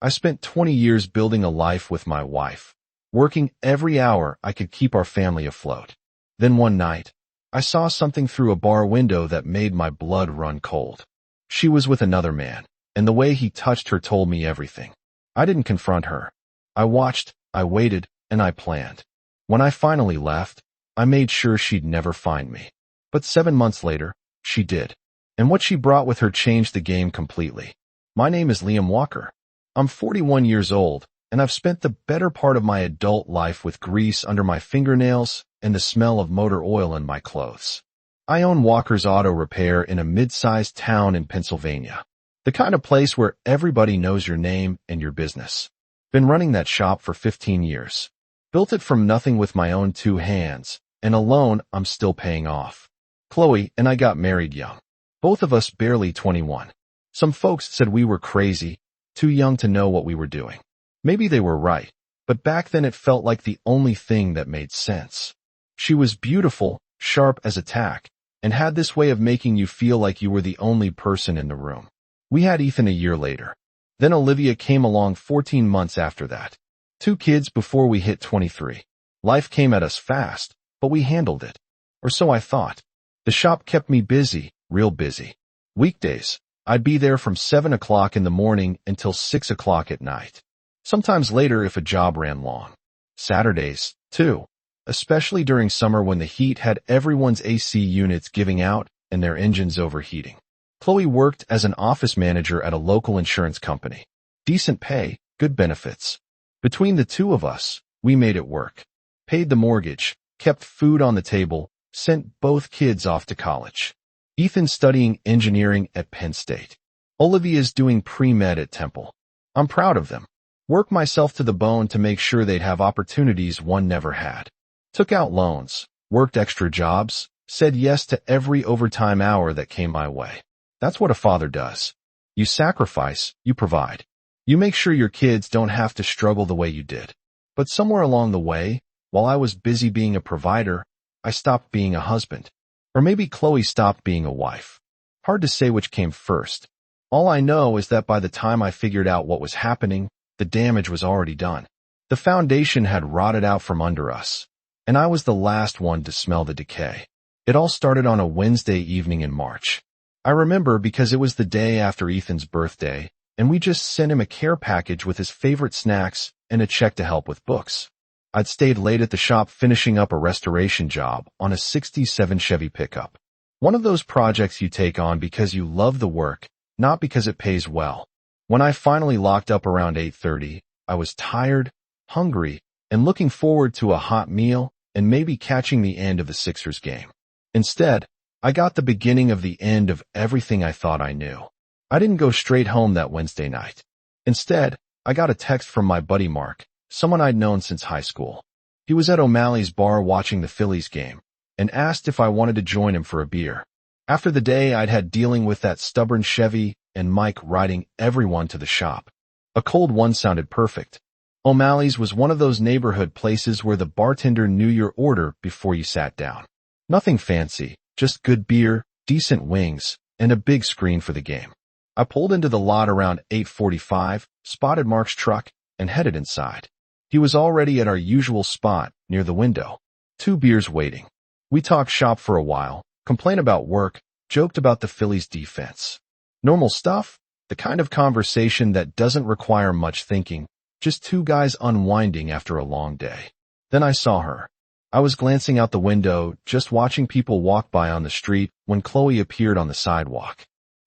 I spent 20 years building a life with my wife, working every hour I could keep our family afloat. Then one night, I saw something through a bar window that made my blood run cold. She was with another man, and the way he touched her told me everything. I didn't confront her. I watched, I waited, and I planned. When I finally left, I made sure she'd never find me. But 7 months later, she did. And what she brought with her changed the game completely. My name is Liam Walker. I'm 41 years old, and I've spent the better part of my adult life with grease under my fingernails and the smell of motor oil in my clothes. I own Walker's Auto Repair in a mid-sized town in Pennsylvania. The kind of place where everybody knows your name and your business. Been running that shop for 15 years. Built it from nothing with my own 2 hands, and a loan I'm still paying off. Chloe and I got married young. Both of us barely 21. Some folks said we were crazy, too young to know what we were doing. Maybe they were right, but back then it felt like the only thing that made sense. She was beautiful, sharp as a tack, and had this way of making you feel like you were the only person in the room. We had Ethan a year later. Then Olivia came along 14 months after that. 2 kids before we hit 23. Life came at us fast, but we handled it. Or so I thought. The shop kept me busy, real busy. Weekdays, I'd be there from 7 o'clock in the morning until 6 o'clock at night. Sometimes later if a job ran long. Saturdays, too. Especially during summer when the heat had everyone's AC units giving out and their engines overheating. Chloe worked as an office manager at a local insurance company. Decent pay, good benefits. Between the 2 of us, we made it work. Paid the mortgage, kept food on the table, sent both kids off to college. Ethan's studying engineering at Penn State. Olivia's doing pre-med at Temple. I'm proud of them. Worked myself to the bone to make sure they'd have opportunities one never had. Took out loans, worked extra jobs, said yes to every overtime hour that came my way. That's what a father does. You sacrifice, you provide. You make sure your kids don't have to struggle the way you did. But somewhere along the way, while I was busy being a provider, I stopped being a husband. Or maybe Chloe stopped being a wife. Hard to say which came first. All I know is that by the time I figured out what was happening, the damage was already done. The foundation had rotted out from under us. And I was the last one to smell the decay. It all started on a Wednesday evening in March. I remember because it was the day after Ethan's birthday, and we just sent him a care package with his favorite snacks and a check to help with books. I'd stayed late at the shop finishing up a restoration job on a '67 Chevy pickup. One of those projects you take on because you love the work, not because it pays well. When I finally locked up around 8:30, I was tired, hungry, and looking forward to a hot meal and maybe catching the end of the Sixers game. Instead, I got the beginning of the end of everything I thought I knew. I didn't go straight home that Wednesday night. Instead, I got a text from my buddy Mark, someone I'd known since high school. He was at O'Malley's bar watching the Phillies game and asked if I wanted to join him for a beer. After the day I'd had dealing with that stubborn Chevy and Mike riding everyone to the shop, a cold one sounded perfect. O'Malley's was one of those neighborhood places where the bartender knew your order before you sat down. Nothing fancy, just good beer, decent wings, and a big screen for the game. I pulled into the lot around 8:45, spotted Mark's truck, and headed inside. He was already at our usual spot, near the window. 2 beers waiting. We talked shop for a while, complained about work, joked about the Phillies' defense. Normal stuff, the kind of conversation that doesn't require much thinking, just 2 guys unwinding after a long day. Then I saw her. I was glancing out the window, just watching people walk by on the street when Chloe appeared on the sidewalk.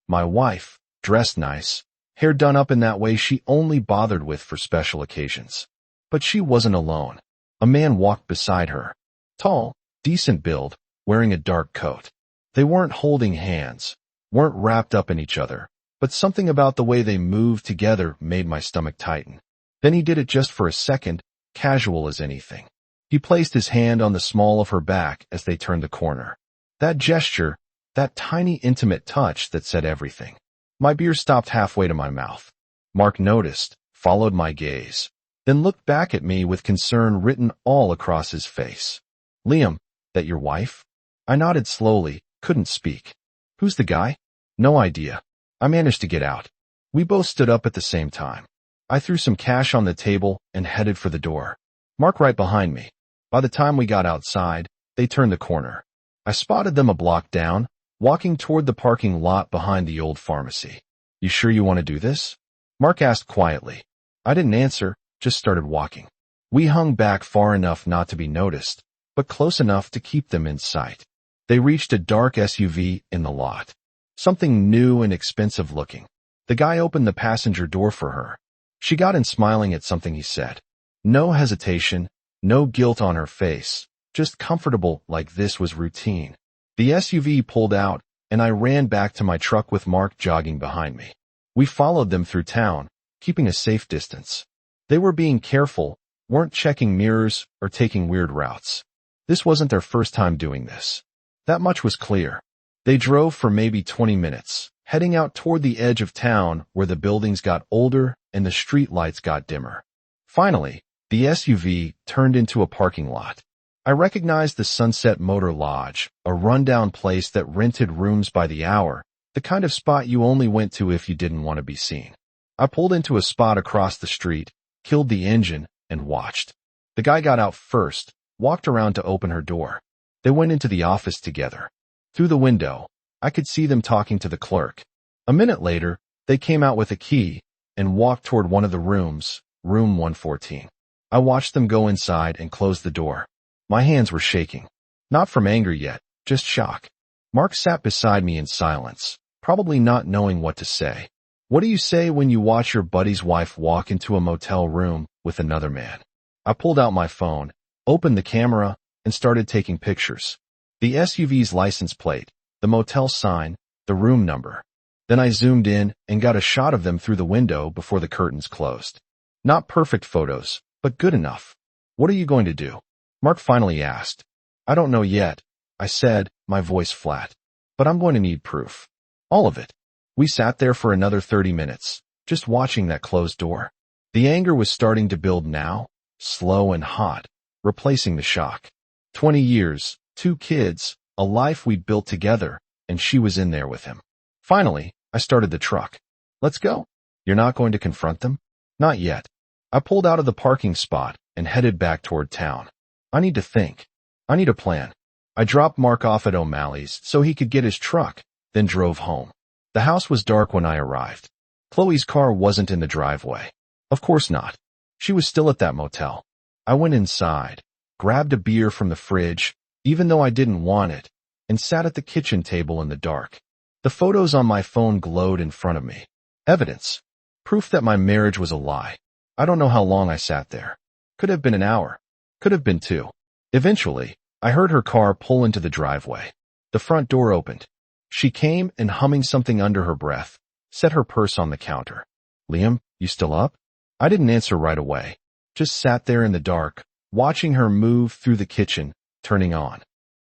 My wife, dressed nice, hair done up in that way she only bothered with for special occasions. But she wasn't alone. A man walked beside her. Tall, decent build, wearing a dark coat. They weren't holding hands, weren't wrapped up in each other, but something about the way they moved together made my stomach tighten. Then he did it just for a second, casual as anything. He placed his hand on the small of her back as they turned the corner. That gesture, that tiny intimate touch that said everything. My beer stopped halfway to my mouth. Mark noticed, followed my gaze, then looked back at me with concern written all across his face. Liam, that your wife? I nodded slowly, couldn't speak. Who's the guy? No idea. I managed to get out. We both stood up at the same time. I threw some cash on the table and headed for the door. Mark right behind me. By the time we got outside, they turned the corner. I spotted them a block down, walking toward the parking lot behind the old pharmacy. You sure you want to do this? Mark asked quietly. I didn't answer, just started walking. We hung back far enough not to be noticed, but close enough to keep them in sight. They reached a dark SUV in the lot. Something new and expensive looking. The guy opened the passenger door for her. She got in smiling at something he said. No hesitation, no guilt on her face, just comfortable like this was routine. The SUV pulled out, and I ran back to my truck with Mark jogging behind me. We followed them through town, keeping a safe distance. They were being careful, weren't checking mirrors or taking weird routes. This wasn't their first time doing this. That much was clear. They drove for maybe 20 minutes, heading out toward the edge of town where the buildings got older and the street lights got dimmer. Finally, the SUV turned into a parking lot. I recognized the Sunset Motor Lodge, a rundown place that rented rooms by the hour, the kind of spot you only went to if you didn't want to be seen. I pulled into a spot across the street, killed the engine, and watched. The guy got out first, walked around to open her door. They went into the office together. Through the window, I could see them talking to the clerk. A minute later, they came out with a key and walked toward one of the rooms, room 114. I watched them go inside and close the door. My hands were shaking. Not from anger yet, just shock. Mark sat beside me in silence, probably not knowing what to say. What do you say when you watch your buddy's wife walk into a motel room with another man? I pulled out my phone, opened the camera, and started taking pictures. The SUV's license plate, the motel sign, the room number. Then I zoomed in and got a shot of them through the window before the curtains closed. Not perfect photos, but good enough. What are you going to do? Mark finally asked. I don't know yet, I said, my voice flat. But I'm going to need proof. All of it. We sat there for another 30 minutes, just watching that closed door. The anger was starting to build now, slow and hot, replacing the shock. 20 years, 2 kids, a life we'd built together, and she was in there with him. Finally, I started the truck. Let's go. You're not going to confront them? Not yet. I pulled out of the parking spot and headed back toward town. I need to think. I need a plan. I dropped Mark off at O'Malley's so he could get his truck, then drove home. The house was dark when I arrived. Chloe's car wasn't in the driveway. Of course not. She was still at that motel. I went inside, grabbed a beer from the fridge, even though I didn't want it, and sat at the kitchen table in the dark. The photos on my phone glowed in front of me. Evidence. Proof that my marriage was a lie. I don't know how long I sat there. Could have been an hour. Could have been 2. Eventually, I heard her car pull into the driveway. The front door opened. She came and, humming something under her breath, set her purse on the counter. Liam, you still up? I didn't answer right away. Just sat there in the dark, watching her move through the kitchen, turning on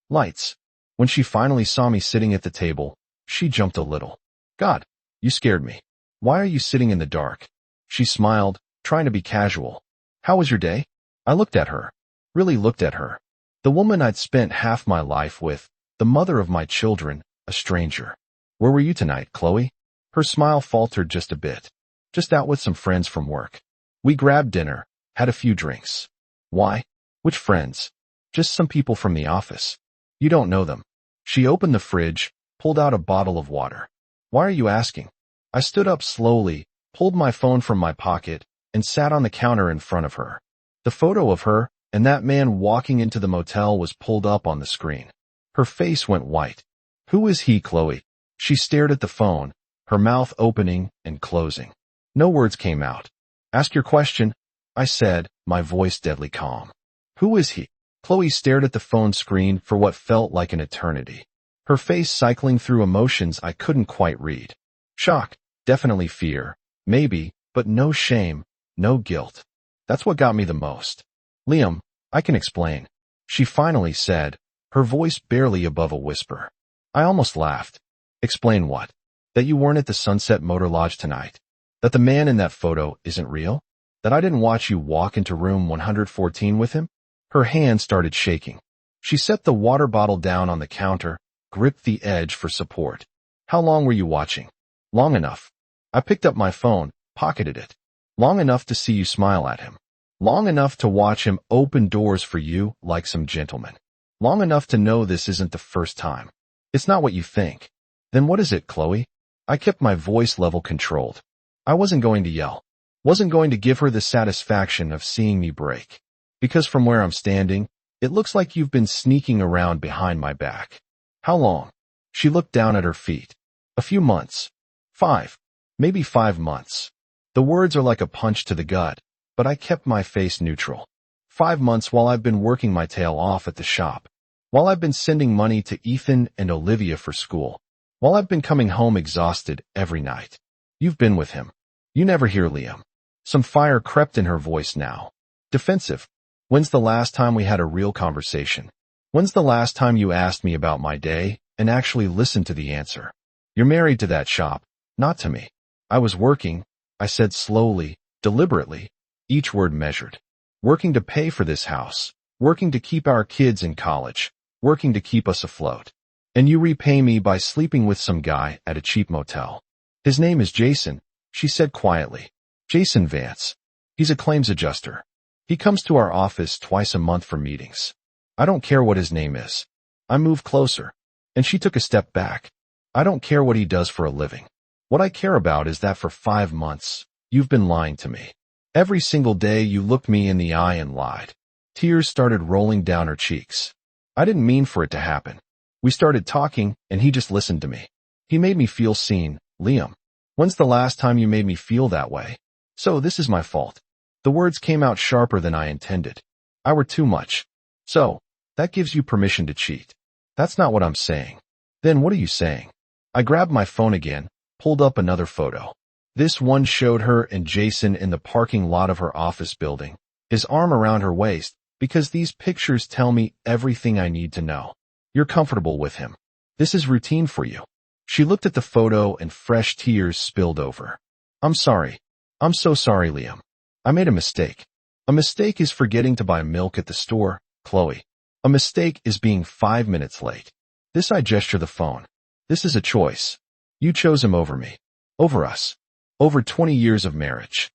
lights. When she finally saw me sitting at the table, she jumped a little. God, you scared me. Why are you sitting in the dark? She smiled, trying to be casual. How was your day? I looked at her. Really looked at her. The woman I'd spent half my life with, the mother of my children, a stranger. Where were you tonight, Chloe? Her smile faltered just a bit. Just out with some friends from work. We grabbed dinner, had a few drinks. Why? Which friends? Just some people from the office. You don't know them. She opened the fridge, pulled out a bottle of water. Why are you asking? I stood up slowly, pulled my phone from my pocket, and sat on the counter in front of her. The photo of her and that man walking into the motel was pulled up on the screen. Her face went white. Who is he, Chloe? She stared at the phone, her mouth opening and closing. No words came out. Ask your question, I said, my voice deadly calm. Who is he? Chloe stared at the phone screen for what felt like an eternity. Her face cycling through emotions I couldn't quite read. Shock, definitely fear, maybe, but no shame, no guilt. That's what got me the most. Liam, I can explain. She finally said, her voice barely above a whisper. I almost laughed. Explain what? That you weren't at the Sunset Motor Lodge tonight? That the man in that photo isn't real? That I didn't watch you walk into room 114 with him? Her hand started shaking. She set the water bottle down on the counter, gripped the edge for support. How long were you watching? Long enough. I picked up my phone, pocketed it. Long enough to see you smile at him. Long enough to watch him open doors for you like some gentleman. Long enough to know this isn't the first time. It's not what you think. Then what is it, Chloe? I kept my voice level controlled. I wasn't going to yell. Wasn't going to give her the satisfaction of seeing me break. Because from where I'm standing, it looks like you've been sneaking around behind my back. How long? She looked down at her feet. A few months. 5. Maybe 5 months. The words are like a punch to the gut, but I kept my face neutral. 5 months while I've been working my tail off at the shop. While I've been sending money to Ethan and Olivia for school. While I've been coming home exhausted every night. You've been with him. You never hear Liam. Some fire crept in her voice now. Defensive. When's the last time we had a real conversation? When's the last time you asked me about my day and actually listened to the answer? You're married to that shop, not to me. I was working, I said slowly, deliberately, each word measured. Working to pay for this house. Working to keep our kids in college. Working to keep us afloat. And you repay me by sleeping with some guy at a cheap motel. His name is Jason, she said quietly. Jason Vance. He's a claims adjuster. He comes to our office twice a month for meetings. I don't care what his name is. I moved closer, and she took a step back. I don't care what he does for a living. What I care about is that for 5 months, you've been lying to me. Every single day you looked me in the eye and lied. Tears started rolling down her cheeks. I didn't mean for it to happen. We started talking, and he just listened to me. He made me feel seen. Liam, when's the last time you made me feel that way? So this is my fault. The words came out sharper than I intended. I were too much. So, that gives you permission to cheat. That's not what I'm saying. Then what are you saying? I grabbed my phone again, pulled up another photo. This one showed her and Jason in the parking lot of her office building, his arm around her waist, because these pictures tell me everything I need to know. You're comfortable with him. This is routine for you. She looked at the photo and fresh tears spilled over. I'm sorry. I'm so sorry, Liam. I made a mistake. A mistake is forgetting to buy milk at the store, Chloe. A mistake is being 5 minutes late. This I gesture the phone. This is a choice. You chose him over me. Over us. Over 20 years of marriage.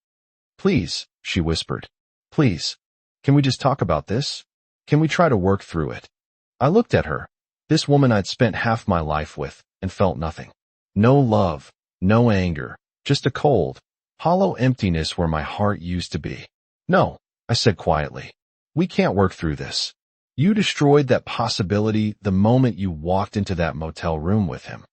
Please, she whispered. Please. Can we just talk about this? Can we try to work through it? I looked at her. This woman I'd spent half my life with, and felt nothing. No love. No anger. Just a cold, hollow emptiness where my heart used to be. No, I said quietly. We can't work through this. You destroyed that possibility the moment you walked into that motel room with him.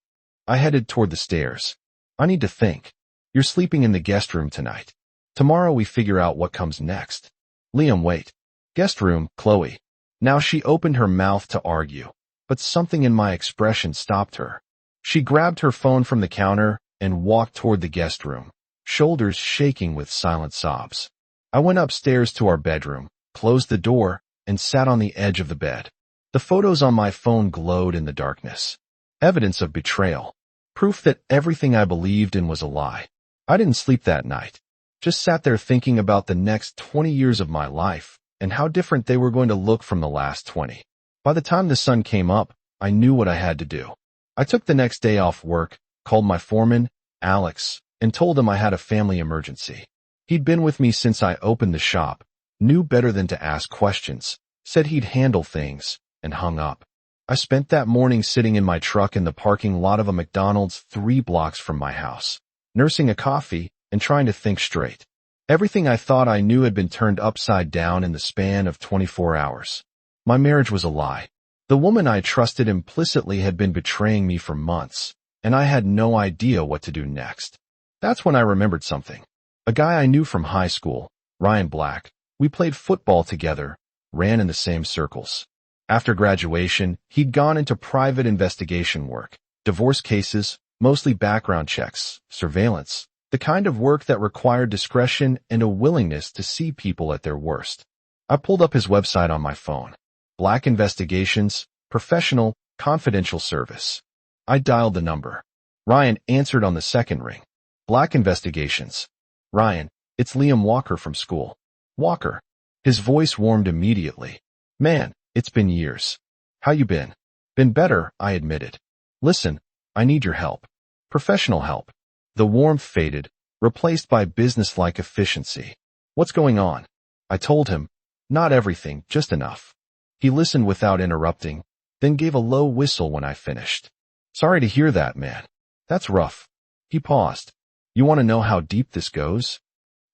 I headed toward the stairs. I need to think. You're sleeping in the guest room tonight. Tomorrow we figure out what comes next. Liam, wait. Guest room, Chloe. Now she opened her mouth to argue, but something in my expression stopped her. She grabbed her phone from the counter and walked toward the guest room, shoulders shaking with silent sobs. I went upstairs to our bedroom, closed the door, and sat on the edge of the bed. The photos on my phone glowed in the darkness. Evidence of betrayal. Proof that everything I believed in was a lie. I didn't sleep that night. Just sat there thinking about the next 20 years of my life and how different they were going to look from the last 20. By the time the sun came up, I knew what I had to do. I took the next day off work, called my foreman, Alex, and told him I had a family emergency. He'd been with me since I opened the shop, knew better than to ask questions, said he'd handle things, and hung up. I spent that morning sitting in my truck in the parking lot of a McDonald's 3 blocks from my house, nursing a coffee and trying to think straight. Everything I thought I knew had been turned upside down in the span of 24 hours. My marriage was a lie. The woman I trusted implicitly had been betraying me for months, and I had no idea what to do next. That's when I remembered something. A guy I knew from high school, Ryan Black. We played football together, ran in the same circles. After graduation, he'd gone into private investigation work, divorce cases, mostly background checks, surveillance, the kind of work that required discretion and a willingness to see people at their worst. I pulled up his website on my phone. Black Investigations, Professional, Confidential Service. I dialed the number. Ryan answered on the second ring. Black Investigations. Ryan, it's Liam Walker from school. Walker. His voice warmed immediately. Man, it's been years. How you been? Been better, I admitted. Listen, I need your help. Professional help. The warmth faded, replaced by business-like efficiency. What's going on? I told him. Not everything, just enough. He listened without interrupting, then gave a low whistle when I finished. Sorry to hear that, man. That's rough. He paused. You want to know how deep this goes?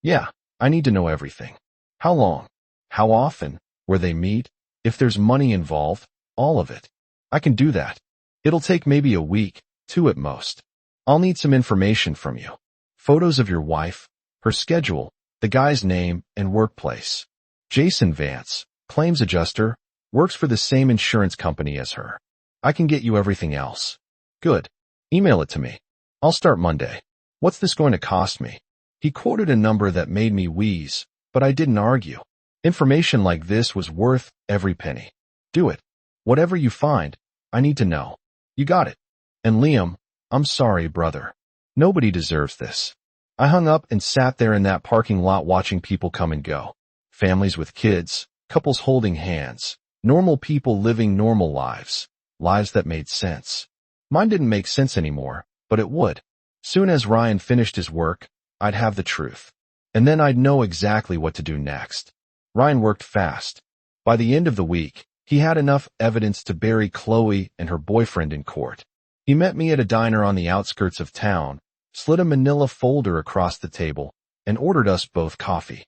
Yeah, I need to know everything. How long? How often? Where they meet? If there's money involved? All of it. I can do that. It'll take maybe a week, 2 at most. I'll need some information from you. Photos of your wife, her schedule, the guy's name, and workplace. Jason Vance, claims adjuster, works for the same insurance company as her. I can get you everything else. Good. Email it to me. I'll start Monday. What's this going to cost me? He quoted a number that made me wheeze, but I didn't argue. Information like this was worth every penny. Do it. Whatever you find, I need to know. You got it. And Liam, I'm sorry, brother. Nobody deserves this. I hung up and sat there in that parking lot watching people come and go. Families with kids, couples holding hands, normal people living normal lives, lives that made sense. Mine didn't make sense anymore, but it would. Soon as Ryan finished his work, I'd have the truth. And then I'd know exactly what to do next. Ryan worked fast. By the end of the week, he had enough evidence to bury Chloe and her boyfriend in court. He met me at a diner on the outskirts of town, slid a manila folder across the table, and ordered us both coffee.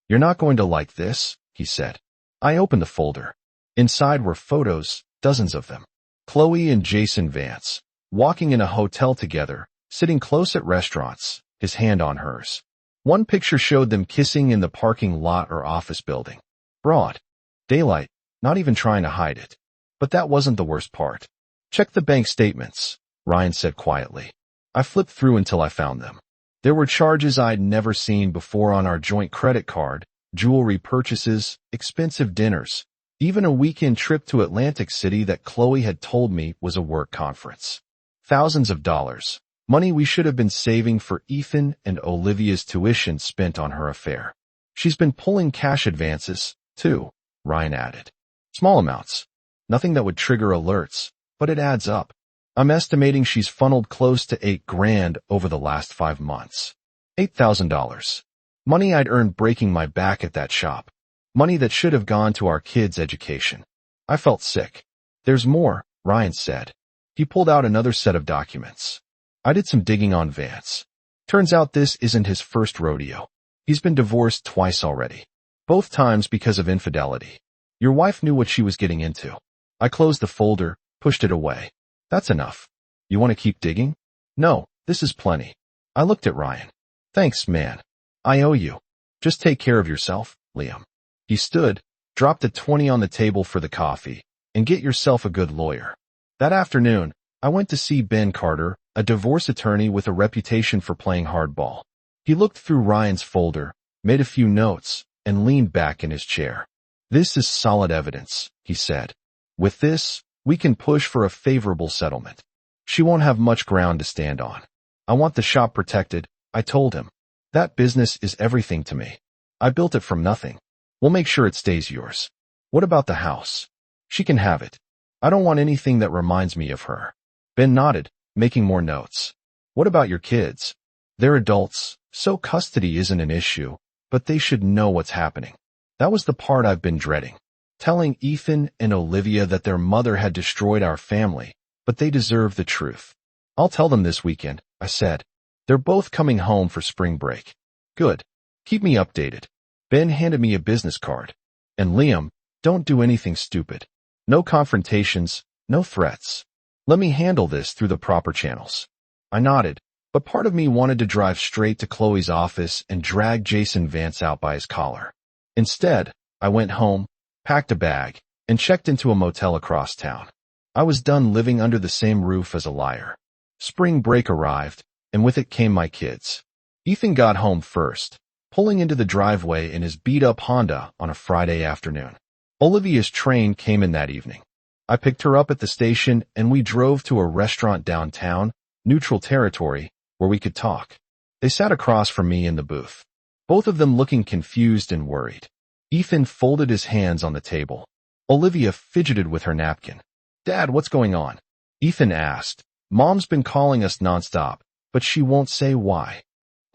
You're not going to like this, he said. I opened the folder. Inside were photos, dozens of them. Chloe and Jason Vance, walking in a hotel together, sitting close at restaurants, his hand on hers. One picture showed them kissing in the parking lot or office building. Broad daylight, not even trying to hide it. But that wasn't the worst part. Check the bank statements, Ryan said quietly. I flipped through until I found them. There were charges I'd never seen before on our joint credit card, jewelry purchases, expensive dinners, even a weekend trip to Atlantic City that Chloe had told me was a work conference. Thousands of dollars, money we should have been saving for Ethan and Olivia's tuition spent on her affair. She's been pulling cash advances, too, Ryan added. Small amounts. Nothing that would trigger alerts, but it adds up. I'm estimating she's funneled close to $8,000 over the last 5 months. $8,000. Money I'd earned breaking my back at that shop. Money that should have gone to our kids' education. I felt sick. There's more, Ryan said. He pulled out another set of documents. I did some digging on Vance. Turns out this isn't his first rodeo. He's been divorced twice already. Both times because of infidelity. Your wife knew what she was getting into. I closed the folder, pushed it away. That's enough. You want to keep digging? No, this is plenty. I looked at Ryan. Thanks, man. I owe you. Just take care of yourself, Liam. He stood, dropped a 20 on the table for the coffee, and get yourself a good lawyer. That afternoon, I went to see Ben Carter, a divorce attorney with a reputation for playing hardball. He looked through Ryan's folder, made a few notes, and leaned back in his chair. This is solid evidence, he said. With this, we can push for a favorable settlement. She won't have much ground to stand on. I want the shop protected, I told him. That business is everything to me. I built it from nothing. We'll make sure it stays yours. What about the house? She can have it. I don't want anything that reminds me of her. Ben nodded, making more notes. What about your kids? They're adults, so custody isn't an issue, but they should know what's happening. That was the part I've been dreading. Telling Ethan and Olivia that their mother had destroyed our family, but they deserve the truth. I'll tell them this weekend, I said. They're both coming home for spring break. Good. Keep me updated. Ben handed me a business card. And Liam, don't do anything stupid. No confrontations, no threats. Let me handle this through the proper channels. I nodded, but part of me wanted to drive straight to Chloe's office and drag Jason Vance out by his collar. Instead, I went home, packed a bag, and checked into a motel across town. I was done living under the same roof as a liar. Spring break arrived, and with it came my kids. Ethan got home first, pulling into the driveway in his beat-up Honda on a Friday afternoon. Olivia's train came in that evening. I picked her up at the station, and we drove to a restaurant downtown, neutral territory, where we could talk. They sat across from me in the booth, both of them looking confused and worried. Ethan folded his hands on the table. Olivia fidgeted with her napkin. Dad, what's going on? Ethan asked. Mom's been calling us nonstop, but she won't say why.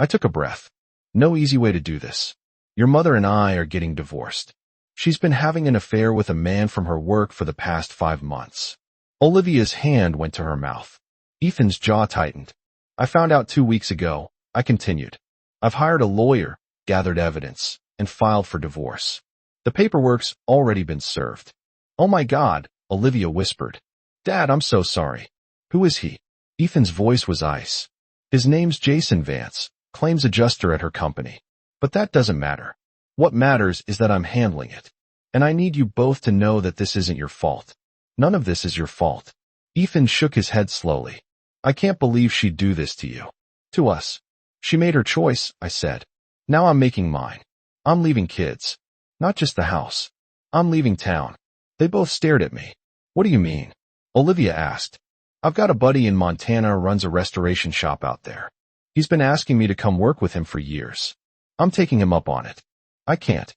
I took a breath. No easy way to do this. Your mother and I are getting divorced. She's been having an affair with a man from her work for the past 5 months. Olivia's hand went to her mouth. Ethan's jaw tightened. I found out 2 weeks ago, I continued. I've hired a lawyer, gathered evidence, and filed for divorce. The paperwork's already been served. Oh my God, Olivia whispered. Dad, I'm so sorry. Who is he? Ethan's voice was ice. His name's Jason Vance, claims adjuster at her company. But that doesn't matter. What matters is that I'm handling it. And I need you both to know that this isn't your fault. None of this is your fault. Ethan shook his head slowly. I can't believe she'd do this to you. To us. She made her choice, I said. Now I'm making mine. I'm leaving kids. Not just the house. I'm leaving town. They both stared at me. What do you mean? Olivia asked. I've got a buddy in Montana who runs a restoration shop out there. He's been asking me to come work with him for years. I'm taking him up on it. I can't.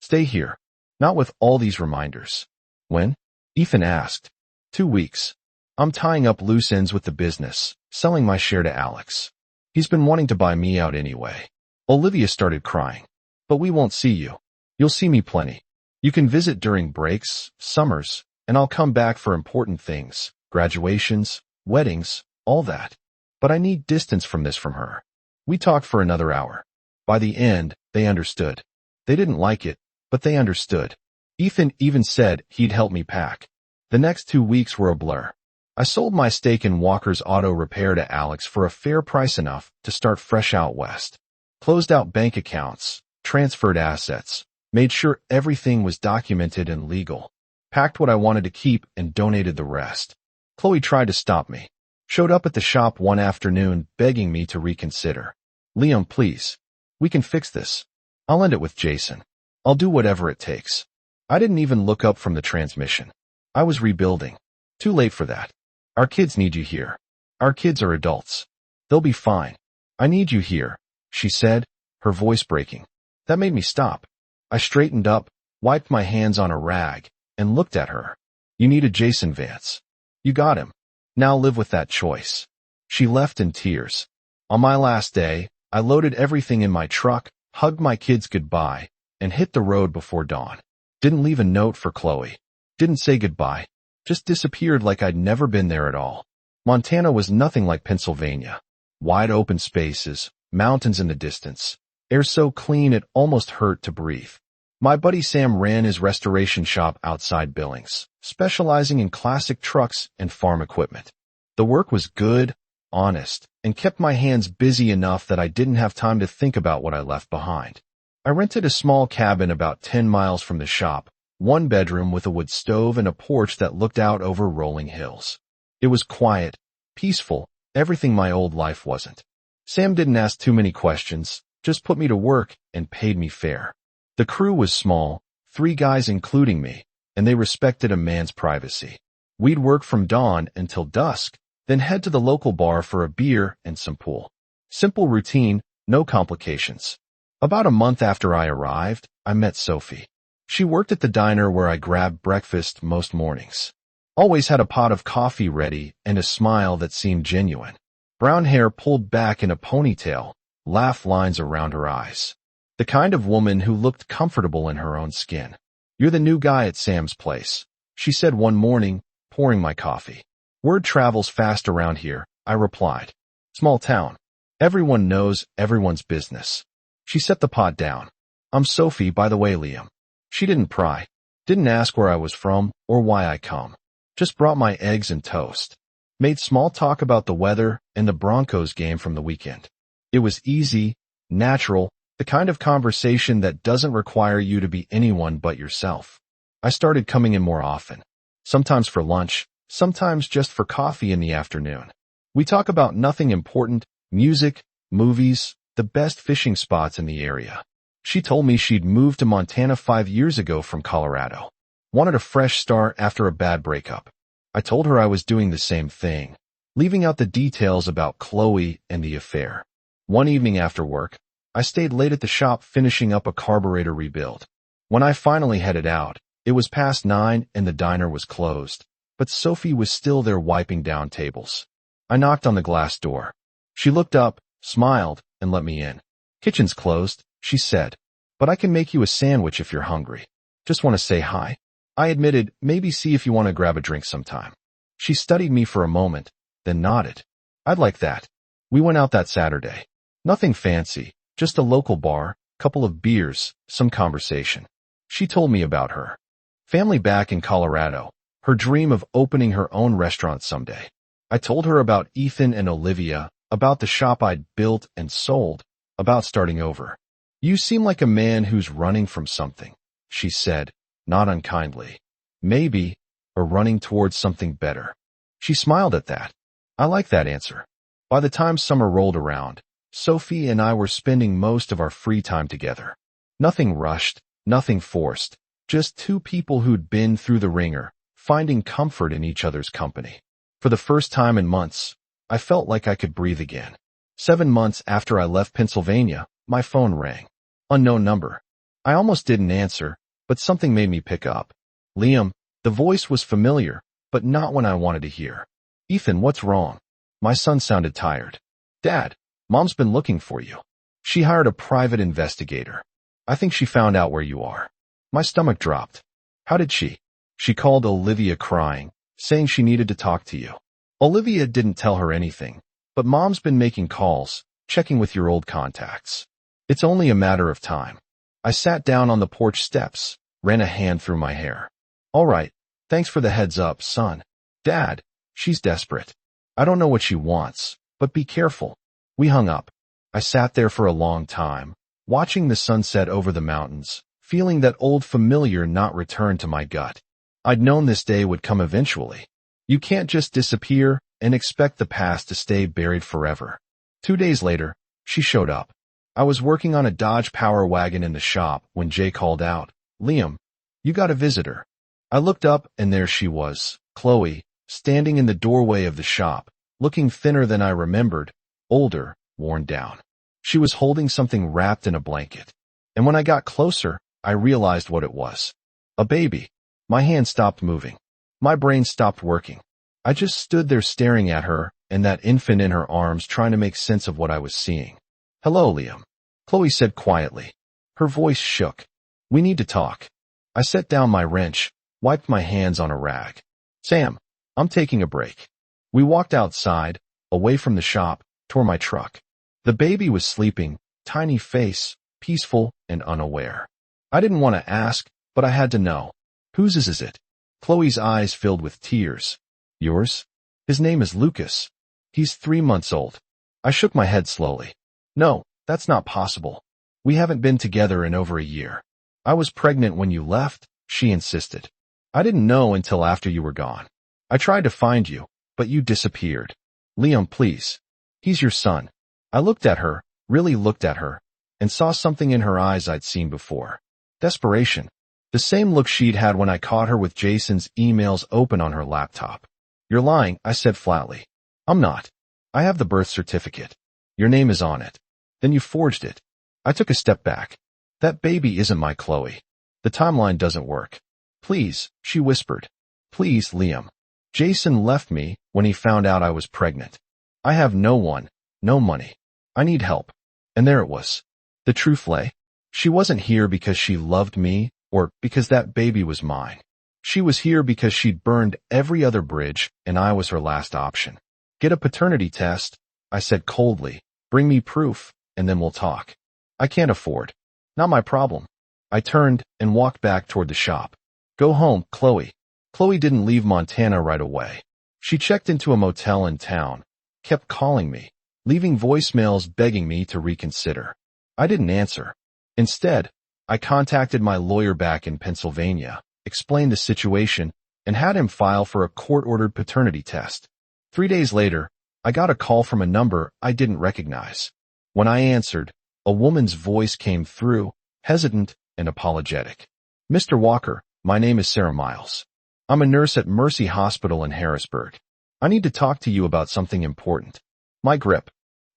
Stay here. Not with all these reminders. When? Ethan asked. 2 weeks. I'm tying up loose ends with the business, selling my share to Alex. He's been wanting to buy me out anyway. Olivia started crying. But we won't see you. You'll see me plenty. You can visit during breaks, summers, and I'll come back for important things, graduations, weddings, all that. But I need distance from her. We talked for another hour. By the end, they understood. They didn't like it, but they understood. Ethan even said he'd help me pack. The next 2 weeks were a blur. I sold my stake in Walker's Auto Repair to Alex for a fair price enough to start fresh out west. Closed out bank accounts, transferred assets, made sure everything was documented and legal, packed what I wanted to keep and donated the rest. Chloe tried to stop me. Showed up at the shop one afternoon begging me to reconsider. Liam, please. We can fix this. I'll end it with Jason. I'll do whatever it takes. I didn't even look up from the transmission. I was rebuilding. Too late for that. Our kids need you here. Our kids are adults. They'll be fine. I need you here, she said, her voice breaking. That made me stop. I straightened up, wiped my hands on a rag, and looked at her. You needed Jason Vance. You got him. Now live with that choice. She left in tears. On my last day, I loaded everything in my truck, hugged my kids goodbye, and hit the road before dawn. Didn't leave a note for Chloe. Didn't say goodbye. Just disappeared like I'd never been there at all. Montana was nothing like Pennsylvania. Wide open spaces, mountains in the distance. Air so clean it almost hurt to breathe. My buddy Sam ran his restoration shop outside Billings, specializing in classic trucks and farm equipment. The work was good, honest, and kept my hands busy enough that I didn't have time to think about what I left behind. I rented a small cabin about 10 miles from the shop, 1 bedroom with a wood stove and a porch that looked out over rolling hills. It was quiet, peaceful, everything my old life wasn't. Sam didn't ask too many questions, just put me to work and paid me fair. The crew was small, 3 guys including me, and they respected a man's privacy. We'd work from dawn until dusk, then head to the local bar for a beer and some pool. Simple routine, no complications. About a month after I arrived, I met Sophie. She worked at the diner where I grabbed breakfast most mornings. Always had a pot of coffee ready and a smile that seemed genuine. Brown hair pulled back in a ponytail, laugh lines around her eyes. The kind of woman who looked comfortable in her own skin. You're the new guy at Sam's place, she said one morning, pouring my coffee. Word travels fast around here, I replied. Small town. Everyone knows everyone's business. She set the pot down. I'm Sophie, by the way, Liam. She didn't pry. Didn't ask where I was from or why I come. Just brought my eggs and toast. Made small talk about the weather and the Broncos game from the weekend. It was easy, natural, the kind of conversation that doesn't require you to be anyone but yourself. I started coming in more often. Sometimes for lunch, sometimes just for coffee in the afternoon. We talk about nothing important, music, movies, the best fishing spots in the area. She told me she'd moved to Montana 5 years ago from Colorado. Wanted a fresh start after a bad breakup. I told her I was doing the same thing, leaving out the details about Chloe and the affair. One evening after work, I stayed late at the shop finishing up a carburetor rebuild. When I finally headed out, it was past 9 and the diner was closed, but Sophie was still there wiping down tables. I knocked on the glass door. She looked up, smiled, and let me in. Kitchen's closed, she said, but I can make you a sandwich if you're hungry. Just want to say hi. I admitted, maybe see if you want to grab a drink sometime. She studied me for a moment, then nodded. I'd like that. We went out that Saturday. Nothing fancy, just a local bar, couple of beers, some conversation. She told me about her family back in Colorado, her dream of opening her own restaurant someday. I told her about Ethan and Olivia, about the shop I'd built and sold, about starting over. You seem like a man who's running from something, she said, not unkindly. Maybe, or running towards something better. She smiled at that. I like that answer. By the time summer rolled around, Sophie and I were spending most of our free time together. Nothing rushed, nothing forced, just two people who'd been through the ringer, finding comfort in each other's company. For the first time in months, I felt like I could breathe again. 7 months after I left Pennsylvania, my phone rang. Unknown number. I almost didn't answer, but something made me pick up. Liam, the voice was familiar, but not one I wanted to hear. Ethan, what's wrong? My son sounded tired. Dad, Mom's been looking for you. She hired a private investigator. I think she found out where you are. My stomach dropped. How did she? She called Olivia crying, saying she needed to talk to you. Olivia didn't tell her anything, but Mom's been making calls, checking with your old contacts. It's only a matter of time. I sat down on the porch steps, ran a hand through my hair. All right, thanks for the heads up, son. Dad, she's desperate. I don't know what she wants, but be careful. We hung up. I sat there for a long time, watching the sunset over the mountains, feeling that old familiar not return to my gut. I'd known this day would come eventually. You can't just disappear and expect the past to stay buried forever. 2 days later, she showed up. I was working on a Dodge Power Wagon in the shop when Jay called out, Liam, you got a visitor. I looked up and there she was, Chloe, standing in the doorway of the shop, looking thinner than I remembered, older, worn down. She was holding something wrapped in a blanket. And when I got closer, I realized what it was. A baby. My hand stopped moving. My brain stopped working. I just stood there staring at her and that infant in her arms trying to make sense of what I was seeing. Hello, Liam. Chloe said quietly. Her voice shook. We need to talk. I set down my wrench, wiped my hands on a rag. Sam, I'm taking a break. We walked outside, away from the shop, toward my truck. The baby was sleeping, tiny face, peaceful and unaware. I didn't want to ask, but I had to know. Whose is it? Chloe's eyes filled with tears. Yours? His name is Lucas. He's 3 months old. I shook my head slowly. No, that's not possible. We haven't been together in over a year. I was pregnant when you left, she insisted. I didn't know until after you were gone. I tried to find you, but you disappeared. Liam, please. He's your son. I looked at her, really looked at her, and saw something in her eyes I'd seen before. Desperation. The same look she'd had when I caught her with Jason's emails open on her laptop. You're lying, I said flatly. I'm not. I have the birth certificate. Your name is on it. Then you forged it. I took a step back. That baby isn't my Chloe. The timeline doesn't work. Please, she whispered. Please, Liam. Jason left me when he found out I was pregnant. I have no one, no money. I need help. And there it was. The truth lay. She wasn't here because she loved me or because that baby was mine. She was here because she'd burned every other bridge and I was her last option. Get a paternity test, I said coldly. Bring me proof, and then we'll talk. I can't afford. Not my problem. I turned and walked back toward the shop. Go home, Chloe. Chloe didn't leave Montana right away. She checked into a motel in town, kept calling me, leaving voicemails begging me to reconsider. I didn't answer. Instead, I contacted my lawyer back in Pennsylvania, explained the situation, and had him file for a court-ordered paternity test. 3 days later, I got a call from a number I didn't recognize. When I answered, a woman's voice came through, hesitant and apologetic. Mr. Walker, my name is Sarah Miles. I'm a nurse at Mercy Hospital in Harrisburg. I need to talk to you about something important. My grip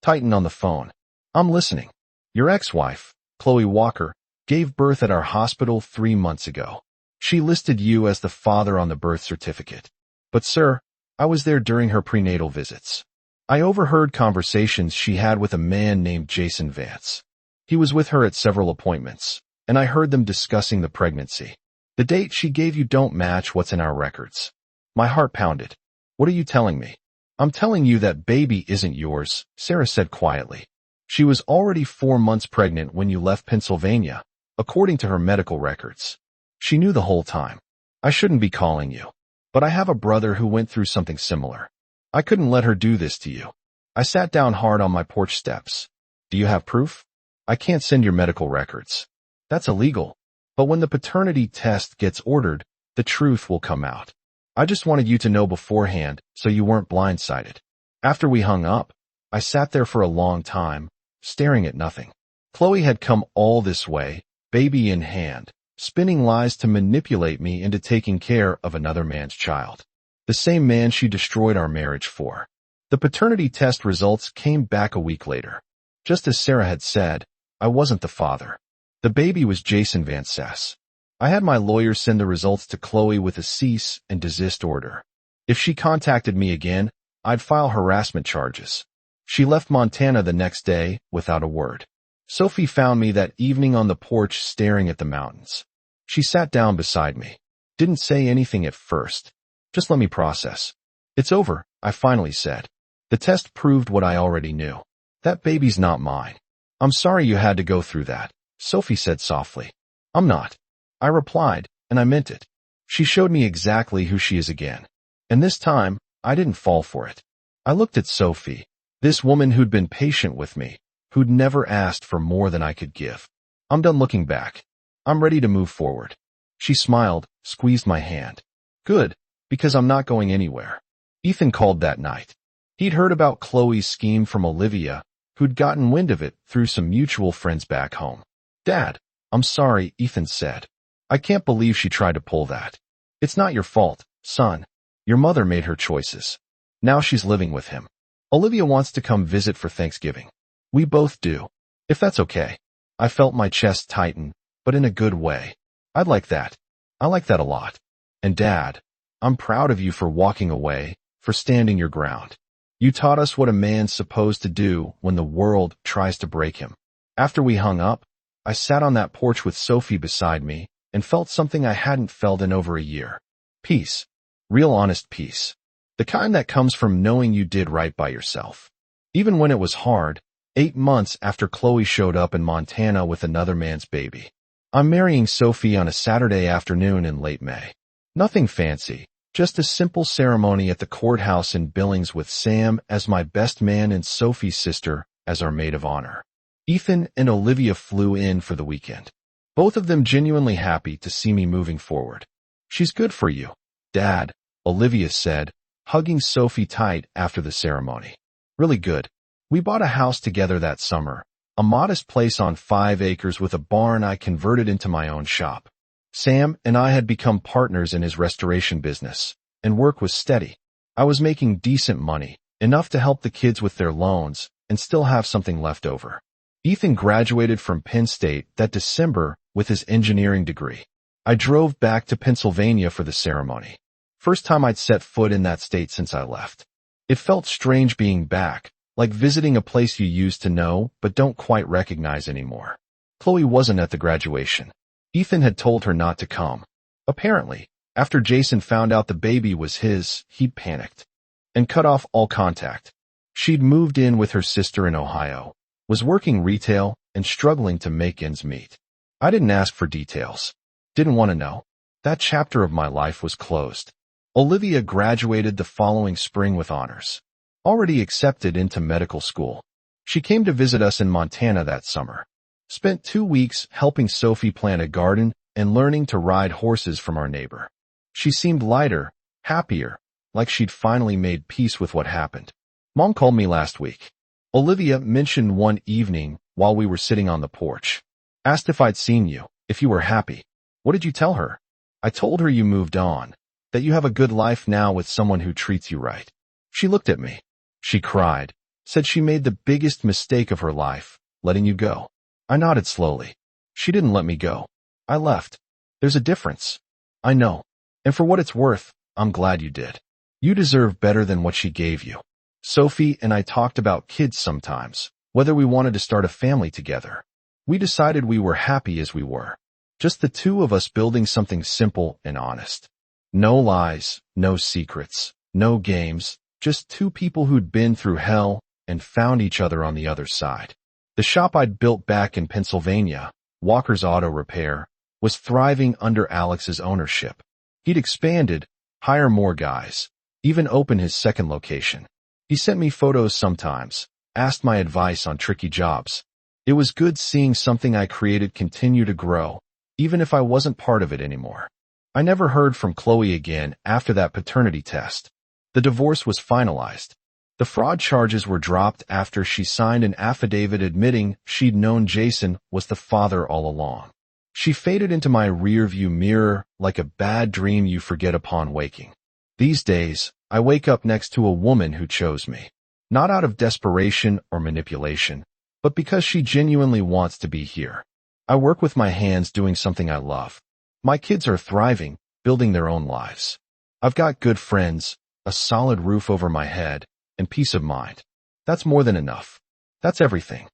tightened on the phone. I'm listening. Your ex-wife, Chloe Walker, gave birth at our hospital 3 months ago. She listed you as the father on the birth certificate. But sir, I was there during her prenatal visits. I overheard conversations she had with a man named Jason Vance. He was with her at several appointments, and I heard them discussing the pregnancy. The date she gave you don't match what's in our records. My heart pounded. What are you telling me? I'm telling you that baby isn't yours, Sarah said quietly. She was already 4 months pregnant when you left Pennsylvania, according to her medical records. She knew the whole time. I shouldn't be calling you, but I have a brother who went through something similar. I couldn't let her do this to you. I sat down hard on my porch steps. Do you have proof? I can't send your medical records. That's illegal. But when the paternity test gets ordered, the truth will come out. I just wanted you to know beforehand so you weren't blindsided. After we hung up, I sat there for a long time, staring at nothing. Chloe had come all this way, baby in hand, spinning lies to manipulate me into taking care of another man's child. The same man she destroyed our marriage for. The paternity test results came back a week later. Just as Sarah had said, I wasn't the father. The baby was Jason Vance. I had my lawyer send the results to Chloe with a cease and desist order. If she contacted me again, I'd file harassment charges. She left Montana the next day without a word. Sophie found me that evening on the porch staring at the mountains. She sat down beside me. Didn't say anything at first. Just let me process. It's over, I finally said. The test proved what I already knew. That baby's not mine. I'm sorry you had to go through that, Sophie said softly. I'm not. I replied, and I meant it. She showed me exactly who she is again. And this time, I didn't fall for it. I looked at Sophie, this woman who'd been patient with me, who'd never asked for more than I could give. I'm done looking back. I'm ready to move forward. She smiled, squeezed my hand. Good, because I'm not going anywhere. Ethan called that night. He'd heard about Chloe's scheme from Olivia, who'd gotten wind of it through some mutual friends back home. Dad, I'm sorry, Ethan said. I can't believe she tried to pull that. It's not your fault, son. Your mother made her choices. Now she's living with him. Olivia wants to come visit for Thanksgiving. We both do. If that's okay. I felt my chest tighten, but in a good way. I'd like that. I like that a lot. And Dad, I'm proud of you for walking away, for standing your ground. You taught us what a man's supposed to do when the world tries to break him. After we hung up, I sat on that porch with Sophie beside me and felt something I hadn't felt in over a year. Peace. Real honest peace. The kind that comes from knowing you did right by yourself. Even when it was hard, 8 months after Chloe showed up in Montana with another man's baby. I'm marrying Sophie on a Saturday afternoon in late May. Nothing fancy, just a simple ceremony at the courthouse in Billings with Sam as my best man and Sophie's sister as our maid of honor. Ethan and Olivia flew in for the weekend. Both of them genuinely happy to see me moving forward. She's good for you, Dad, Olivia said, hugging Sophie tight after the ceremony. Really good. We bought a house together that summer, a modest place on 5 acres with a barn I converted into my own shop. Sam and I had become partners in his restoration business, and work was steady. I was making decent money, enough to help the kids with their loans, and still have something left over. Ethan graduated from Penn State that December with his engineering degree. I drove back to Pennsylvania for the ceremony. First time I'd set foot in that state since I left. It felt strange being back, like visiting a place you used to know but don't quite recognize anymore. Chloe wasn't at the graduation. Ethan had told her not to come. Apparently, after Jason found out the baby was his, he'd panicked and cut off all contact. She'd moved in with her sister in Ohio, was working retail, and struggling to make ends meet. I didn't ask for details. Didn't want to know. That chapter of my life was closed. Olivia graduated the following spring with honors. Already accepted into medical school. She came to visit us in Montana that summer. Spent 2 weeks helping Sophie plant a garden and learning to ride horses from our neighbor. She seemed lighter, happier, like she'd finally made peace with what happened. Mom called me last week. Olivia mentioned one evening while we were sitting on the porch. Asked if I'd seen you, if you were happy. What did you tell her? I told her you moved on, that you have a good life now with someone who treats you right. She looked at me. She cried, said she made the biggest mistake of her life, letting you go. I nodded slowly. She didn't let me go. I left. There's a difference. I know. And for what it's worth, I'm glad you did. You deserve better than what she gave you. Sophie and I talked about kids sometimes, whether we wanted to start a family together. We decided we were happy as we were. Just the two of us building something simple and honest. No lies, no secrets, no games, just two people who'd been through hell and found each other on the other side. The shop I'd built back in Pennsylvania, Walker's Auto Repair, was thriving under Alex's ownership. He'd expanded, hire more guys, even open his second location. He sent me photos sometimes, asked my advice on tricky jobs. It was good seeing something I created continue to grow, even if I wasn't part of it anymore. I never heard from Chloe again after that paternity test. The divorce was finalized. The fraud charges were dropped after she signed an affidavit admitting she'd known Jason was the father all along. She faded into my rearview mirror like a bad dream you forget upon waking. These days, I wake up next to a woman who chose me. Not out of desperation or manipulation, but because she genuinely wants to be here. I work with my hands doing something I love. My kids are thriving, building their own lives. I've got good friends, a solid roof over my head, and peace of mind. That's more than enough. That's everything.